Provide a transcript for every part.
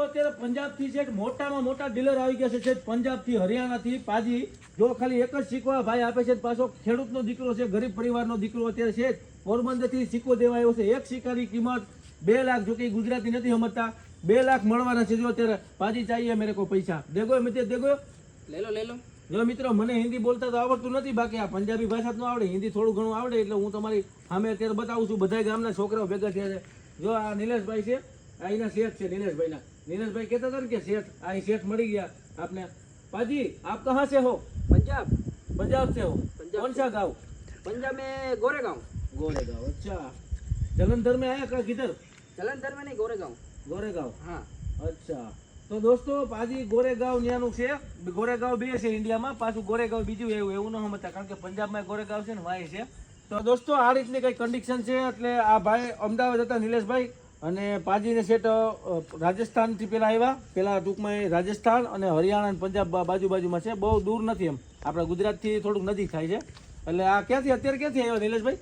અત્યારે પંજાબ થી છે મોટામાં મોટા ડીલર આવી ગયા છે પંજાબ થી હરિયાણા થી પાજી જો ખાલી એક જ સિક્કો ભાઈ આપે છે પાછો ખેડૂતનો દીકરો છે ગરીબ પરિવારનો દીકરો અત્યારે છે પોરબંદર થી સિક્કો દેવા આવ્યો છે એક સિક્કાની કિંમત 2 લાખ જો કે ગુજરાતી નથી સમજતા 2 લાખ મળવાના છે જો અત્યારે પાજી ચાહીએ મેરે કો પૈસા દેગો મિત્ર દેગો ले लो જો મિત્રો મને હિન્દી બોલતા તો આવડતું નથી બાકી આ પંજાબી ભાષા તો આવડે હિન્દી થોડું ઘણું આવડે એટલે હું તમારી સામે અત્યારે બતાવું છું બધા ગામના છોકરાઓ ભેગા થયા છે જો આ નિલેશભાઈ છે આ એના શેઠ છે નિલેશભાઈ કહેતા હતા ને કે શેઠ આ શેઠ મળી ગયા આપને पाजी आप कहाँ से हो पंजाब से हो कौन सा गाँव पंजाब में गोरेगांव अच्छा जलंधर में आया क्या किधर जलंधर में नहीं गोरेगांव हाँ अच्छा तो दोस्तों पाजी गोरेगांव ન્યાનું છે ગોરેગાંવ બે છે ઇન્ડિયામાં પાછું ગોરેગાંવ બીજું એવું ન સમજતા કારણ કે પંજાબમાં ગોરેગાંવ છે ને વાય છે તો દોસ્તો આ રીતની કઈ કન્ડિશન છે એટલે આ ભાઈ અમદાવાદ હતા નિલેશભાઈ અને પાજીને સેટ રાજસ્થાનથી પેલા ટૂંકમાં રાજસ્થાન અને હરિયાણા અને પંજાબ બાજુમાં છે બહુ દૂર નથી એમ આપણા ગુજરાતથી થોડુંક નજીક થાય છે એટલે આ અત્યારે ક્યાંથી આવ્યો નિલેશભાઈ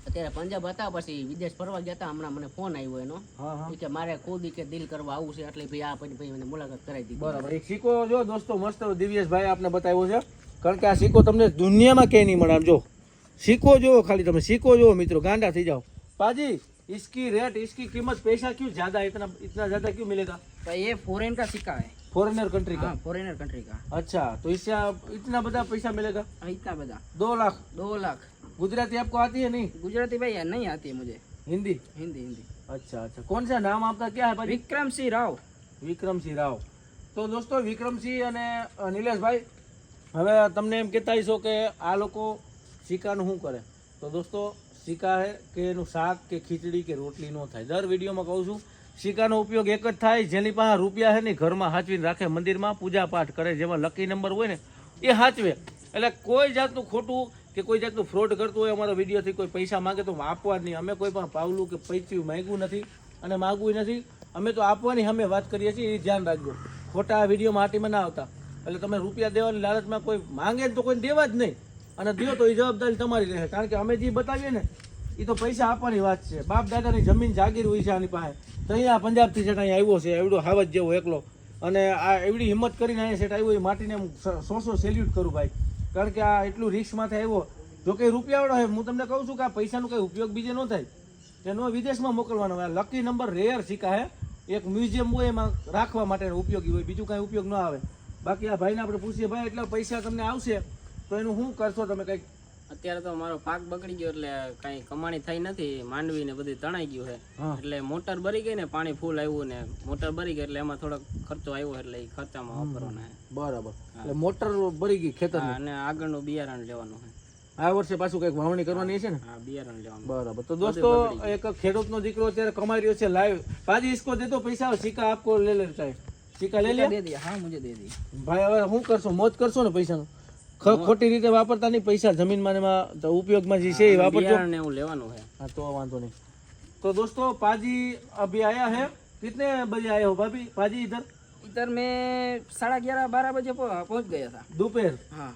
અત્યારે પંજાબ હતા પછી વિદેશ ફરવા ગયા હતા હમણાં મને ફોન આવ્યો એનો કે મારે ખુદ કે દિલ કરવા આવું છે એટલે ભાઈ આ પછી મને મુલાકાત કરાવી દીધી બરાબર એક સિક્કો જો દોસ્તો મસ્ત દિવ્યેશભાઈ આપને બતાવ્યો છે કારણ કે આ સિક્કો તમને દુનિયામાં ક્યાંય નહીં મળે આમ જો सिक्को जो खाली तुम सिक्को जो मित्रों गांडा थी जाओ पाजी इसकी रेट इसकी कीमत पैसा क्यों ज्यादा इतना ज्यादा क्यों मिलेगा तो ये फॉरेन का सिक्का है फॉरेनर कंट्री का फॉरेनर कंट्री का अच्छा तो इससे इतना बड़ा पैसा मिलेगा इतना बड़ा 2 लाख गुजराती आपको आती है नहीं गुजराती भाई नहीं आती है मुझे हिंदी अच्छा अच्छा कौन सा नाम आपका क्या है विक्रम सिंह राव तो दोस्तों विक्रम सिंह અને નિલેશભાઈ હવે તમને એમ કહેતા હશો કે આ લોકો સિક્કાનું શું કરે તો દોસ્તો સિક્કા હે કે એનું શાક કે ખીચડી કે રોટલી ન થાય દર વિડીયોમાં કહું છું સિક્કાનો ઉપયોગ એક જ થાય જેની પાસે રૂપિયા છે ને ઘરમાં હાચવીને રાખે મંદિરમાં પૂજા પાઠ કરે જેમાં લકી નંબર હોય ને એ હાચવે એટલે કોઈ જાતનું ખોટું કે કોઈ જાતનું ફ્રોડ કરતું હોય અમારા વિડીયોથી કોઈ પૈસા માગે તો આપવા જ નહીં અમે કોઈ પણ પાવલું કે પૈસું માગ્યું નથી અને માગવું નથી અમે તો આપવાની અમે વાત કરીએ છીએ એ ધ્યાન રાખજો ખોટા વિડીયોમાં હાટીમાં ના આવતા એટલે તમે રૂપિયા દેવાની લાલચમાં કોઈ માંગે તો કોઈ દેવા જ નહીં અને દો તો એ જવાબદારી તમારી રહે કારણ કે અમે જે બતાવીએ ને એ તો પૈસા આપવાની વાત છે બાપ દાદાની જમીન જાગીર હોય છે આની પાસે તો અહીંયા પંજાબથી સેટ અહીંયા આવ્યો છે એવડો હાવજ જેવો એકલો અને આ એવડી હિંમત કરીને અહીંયા સેટ આવ્યો એ માટીને હું 100 સેલ્યુટ કરું ભાઈ કારણ કે આ એટલું રિસ્કમાંથી આવ્યો જો કંઈ રૂપિયાવાળો હોય હું તમને કહું છું કે આ પૈસાનો કંઈ ઉપયોગ બીજે ન થાય એનો વિદેશમાં મોકલવાનો હોય લકી નંબર રેયર સિક્કા હે એક મ્યુઝિયમ હોય એમાં રાખવા માટે ઉપયોગી હોય બીજું કાંઈ ઉપયોગ ન આવે બાકી આ ભાઈને આપણે પૂછીએ ભાઈ એટલા પૈસા તમને આવશે તો એનું શું કરશો તમે કંઈક અત્યારે તો મારો પાક બગડી ગયો એટલે કઈ કમાણી થઈ નથી માંડવી ને બધું તણાઈ ગયું છે એટલે મોટર ભરી ગઈ ને પાણી ફૂલ આવ્યું ને મોટર ભરી ગઈ એટલે એમાં થોડોક ખર્ચો આવ્યો એટલે એ ખર્ચામાં વાપરવાના બરાબર એટલે મોટર ભરી ગઈ ખેતર અને આગળનું બિયારણ લેવાનું છે આ વર્ષે પાછું કંઈક વાવણી કરવાની છે ને હા બિયારણ લેવાનું બરાબર તો દોસ્તો એક ખેડૂતનો દીકરો અત્યારે કમાઈ રહ્યો છે લાઈવ પાજી इसको दे दो पैसा सिक्का आपको ले ले चाहे सिक्का ले लिया दे दिया हाँ मुझे दे दी भाई હવે શું કરશો મોજ કરશો ને પૈસાનો ખોટી રીતે વાપરતા નહીં પૈસા જમીનમાં એમાં ઉપયોગમાં જે છે એ વાપરજો ને એવું લેવાનું છે हाँ तो वांधो नहीं तो दोस्तों पाजी अभी आया है कितने बजे आए हो भाभी पाजी इधर मैं 11:30-12 बजे पहुंच गया था दोपहर हाँ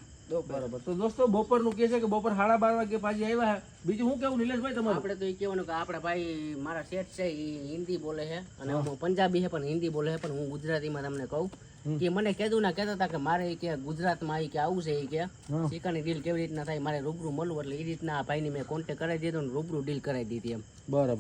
બરાબર તો દોસ્તો બપોરનું કહે છે કે બપોર 12:30 વાગે પાછી આવ્યા છે બીજું શું કેવું નિલેશભાઈ તમારું આપણે તો એ કહેવાનું કે આપણા ભાઈ મારા શેઠ છે એ હિન્દી બોલે છે અને હું પંજાબી છે પણ હિન્દી બોલે છે પણ હું ગુજરાતીમાં તમને કહું કે મને કહેતું ના કહેતા હતા કે મારે કે ગુજરાતમાં કે આવું છે એ કે સિક્કાની ડીલ કેવી રીતના થાય મારે રૂબરૂ મળવું એટલે એ રીતના આ ભાઈની મેં કોન્ટેક્ટ કરાવી દીધો ને રૂબરૂ ડીલ કરાવી દીધી એમ બરાબર